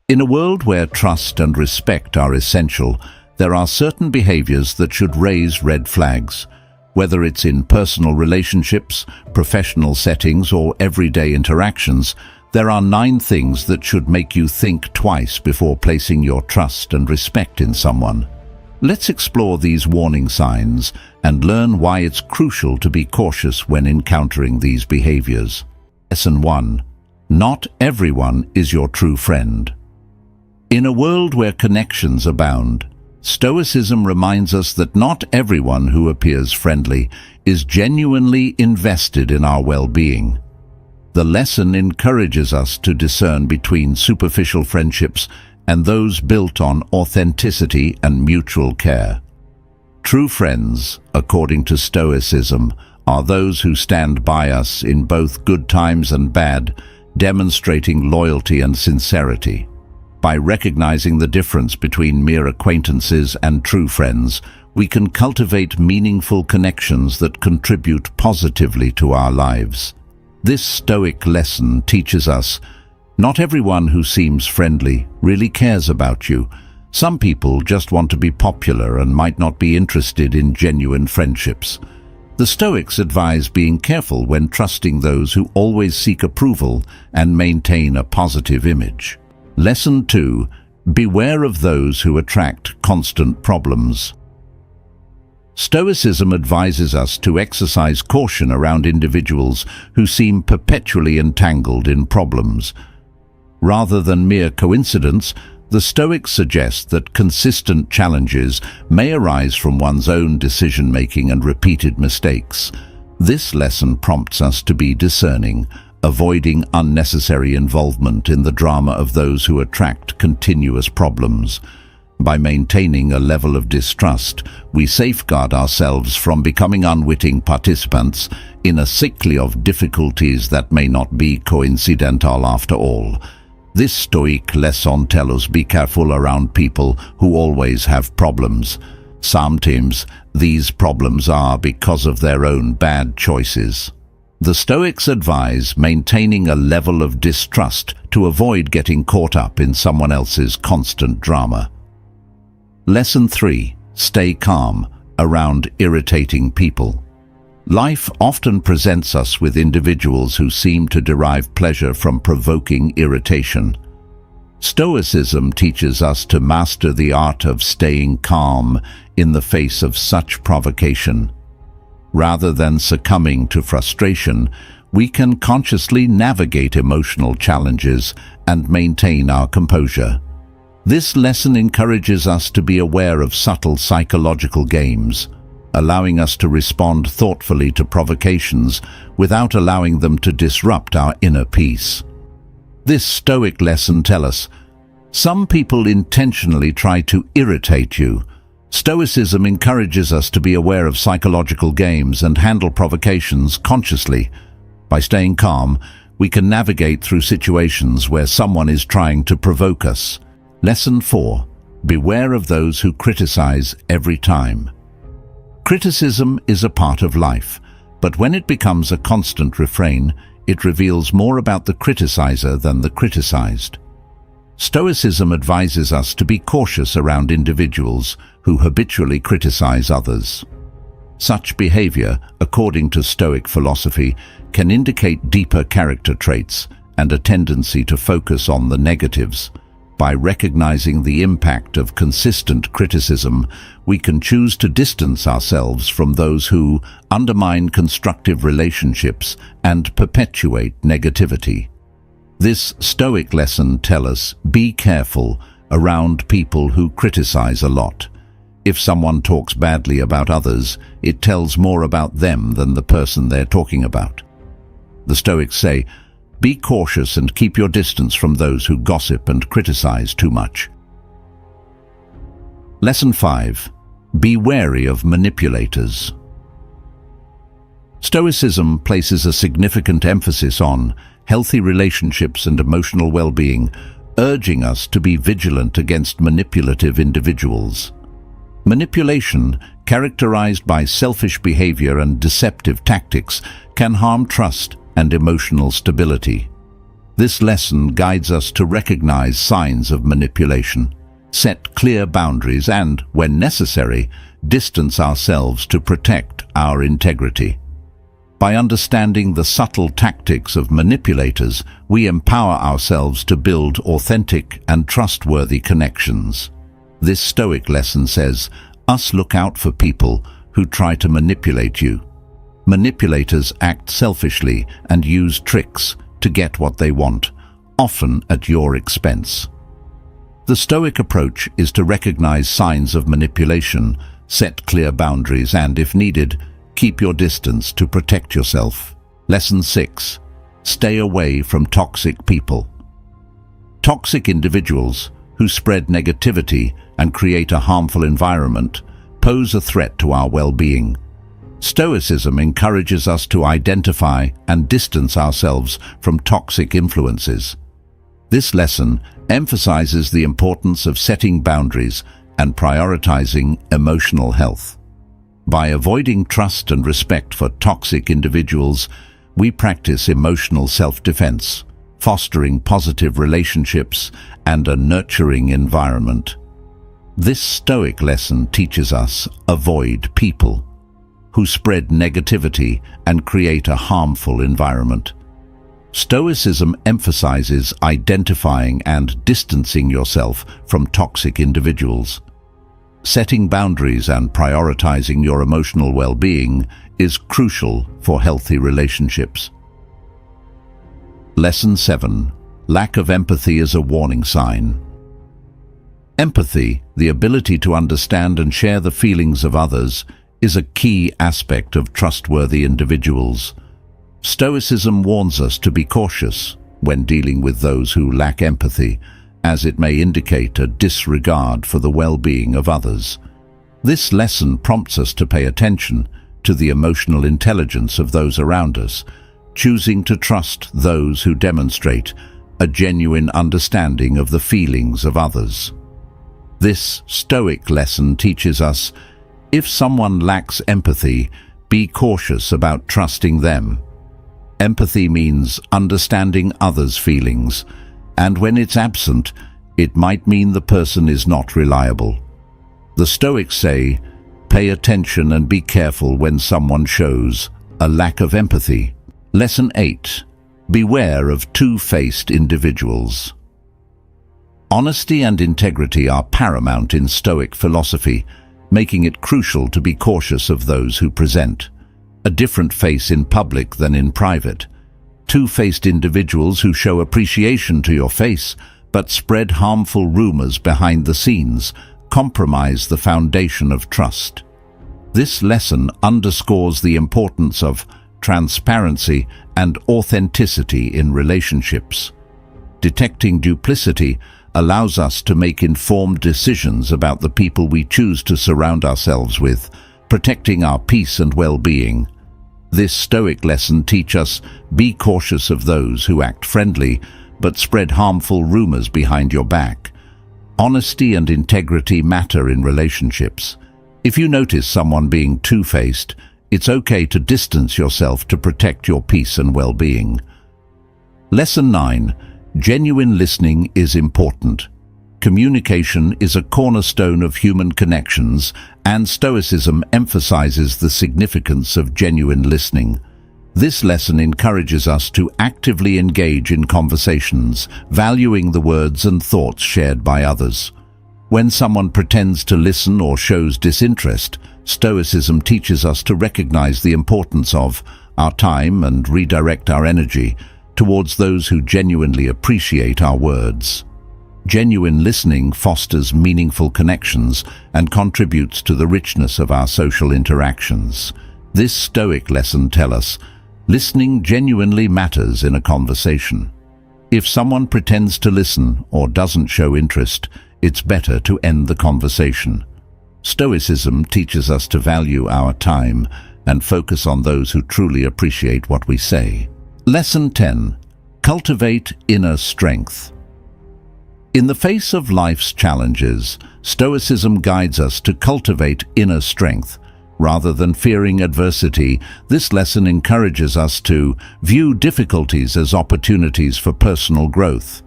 In a world where trust and respect are essential, there are certain behaviors that should raise red flags. Whether it's in personal relationships, professional settings, or everyday interactions, there are 9 things that should make you think twice before placing your trust and respect in someone. Let's explore these warning signs and learn why it's crucial to be cautious when encountering these behaviors. Lesson 1. Not everyone is your true friend. In a world where connections abound, Stoicism reminds us that not everyone who appears friendly is genuinely invested in our well-being. The lesson encourages us to discern between superficial friendships and those built on authenticity and mutual care. True friends, according to Stoicism, are those who stand by us in both good times and bad, demonstrating loyalty and sincerity. By recognizing the difference between mere acquaintances and true friends, we can cultivate meaningful connections that contribute positively to our lives. This Stoic lesson teaches us, not everyone who seems friendly really cares about you. Some people just want to be popular and might not be interested in genuine friendships. The Stoics advise being careful when trusting those who always seek approval and maintain a positive image. Lesson 2. Beware of those who attract constant problems. Stoicism advises us to exercise caution around individuals who seem perpetually entangled in problems. Rather than mere coincidence, the Stoics suggest that consistent challenges may arise from one's own decision-making and repeated mistakes. This lesson prompts us to be discerning, avoiding unnecessary involvement in the drama of those who attract continuous problems. By maintaining a level of distrust, we safeguard ourselves from becoming unwitting participants in a cycle of difficulties that may not be coincidental after all. This Stoic lesson tells us be careful around people who always have problems. Sometimes these problems are because of their own bad choices. The Stoics advise maintaining a level of distrust to avoid getting caught up in someone else's constant drama. Lesson 3. Stay calm around irritating people. Life often presents us with individuals who seem to derive pleasure from provoking irritation. Stoicism teaches us to master the art of staying calm in the face of such provocation. Rather than succumbing to frustration, we can consciously navigate emotional challenges and maintain our composure. This lesson encourages us to be aware of subtle psychological games, allowing us to respond thoughtfully to provocations without allowing them to disrupt our inner peace. This Stoic lesson tells us, some people intentionally try to irritate you. Stoicism encourages us to be aware of psychological games and handle provocations consciously. By staying calm, we can navigate through situations where someone is trying to provoke us. Lesson 4. Beware of those who criticize every time. Criticism is a part of life, but when it becomes a constant refrain, it reveals more about the criticizer than the criticized. Stoicism advises us to be cautious around individuals who habitually criticize others. Such behavior, according to Stoic philosophy, can indicate deeper character traits and a tendency to focus on the negatives. By recognizing the impact of consistent criticism, we can choose to distance ourselves from those who undermine constructive relationships and perpetuate negativity. This Stoic lesson tells us, be careful around people who criticize a lot. If someone talks badly about others, it tells more about them than the person they're talking about. The Stoics say, be cautious and keep your distance from those who gossip and criticize too much. Lesson 5. Be wary of manipulators. Stoicism places a significant emphasis on healthy relationships and emotional well-being, urging us to be vigilant against manipulative individuals. Manipulation, characterized by selfish behavior and deceptive tactics, can harm trust and emotional stability. This lesson guides us to recognize signs of manipulation, set clear boundaries and, when necessary, distance ourselves to protect our integrity. By understanding the subtle tactics of manipulators, we empower ourselves to build authentic and trustworthy connections. This Stoic lesson says, look out for people who try to manipulate you. Manipulators act selfishly and use tricks to get what they want, often at your expense. The Stoic approach is to recognize signs of manipulation, set clear boundaries and, if needed, keep your distance to protect yourself. Lesson 6. Stay away from toxic people. Toxic individuals who spread negativity and create a harmful environment pose a threat to our well-being. Stoicism encourages us to identify and distance ourselves from toxic influences. This lesson emphasizes the importance of setting boundaries and prioritizing emotional health. By avoiding trust and respect for toxic individuals, we practice emotional self-defense, fostering positive relationships and a nurturing environment. This Stoic lesson teaches us avoid people who spread negativity and create a harmful environment. Stoicism emphasizes identifying and distancing yourself from toxic individuals. Setting boundaries and prioritizing your emotional well-being is crucial for healthy relationships. Lesson 7. Lack of empathy is a warning sign. Empathy, the ability to understand and share the feelings of others, is a key aspect of trustworthy individuals. Stoicism warns us to be cautious when dealing with those who lack empathy, as it may indicate a disregard for the well-being of others. This lesson prompts us to pay attention to the emotional intelligence of those around us, choosing to trust those who demonstrate a genuine understanding of the feelings of others. This Stoic lesson teaches us, if someone lacks empathy, be cautious about trusting them. Empathy means understanding others' feelings, and when it's absent, it might mean the person is not reliable. The Stoics say, pay attention and be careful when someone shows a lack of empathy. Lesson 8. Beware of two-faced individuals. Honesty and integrity are paramount in Stoic philosophy, making it crucial to be cautious of those who present a different face in public than in private. Two-faced individuals who show appreciation to your face but spread harmful rumors behind the scenes compromise the foundation of trust. This lesson underscores the importance of transparency and authenticity in relationships. Detecting duplicity allows us to make informed decisions about the people we choose to surround ourselves with, protecting our peace and well-being. This Stoic lesson teaches us, be cautious of those who act friendly but spread harmful rumors behind your back. Honesty and integrity matter in relationships. If you notice someone being two-faced, it's okay to distance yourself to protect your peace and well-being. Lesson 9. Genuine listening is important. Communication is a cornerstone of human connections, and Stoicism emphasizes the significance of genuine listening. This lesson encourages us to actively engage in conversations, valuing the words and thoughts shared by others. When someone pretends to listen or shows disinterest, Stoicism teaches us to recognize the importance of our time and redirect our energy towards those who genuinely appreciate our words. Genuine listening fosters meaningful connections and contributes to the richness of our social interactions. This Stoic lesson tells us, listening genuinely matters in a conversation. If someone pretends to listen or doesn't show interest, it's better to end the conversation. Stoicism teaches us to value our time and focus on those who truly appreciate what we say. Lesson 10. Cultivate inner strength. In the face of life's challenges, Stoicism guides us to cultivate inner strength, Rather than fearing adversity, this lesson encourages us to view difficulties as opportunities for personal growth.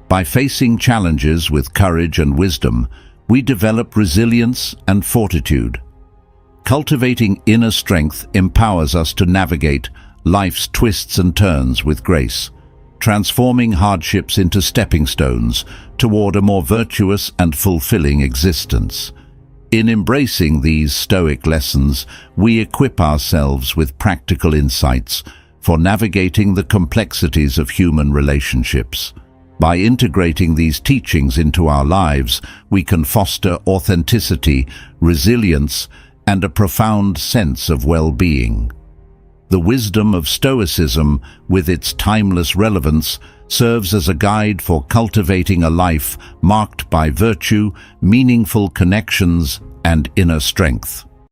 By facing challenges with courage and wisdom, we develop resilience and fortitude. Cultivating inner strength empowers us to navigate life's twists and turns with grace, transforming hardships into stepping stones toward a more virtuous and fulfilling existence. In embracing these Stoic lessons, we equip ourselves with practical insights for navigating the complexities of human relationships. By integrating these teachings into our lives, we can foster authenticity, resilience, and a profound sense of well-being. The wisdom of Stoicism, with its timeless relevance, serves as a guide for cultivating a life marked by virtue, meaningful connections, and inner strength.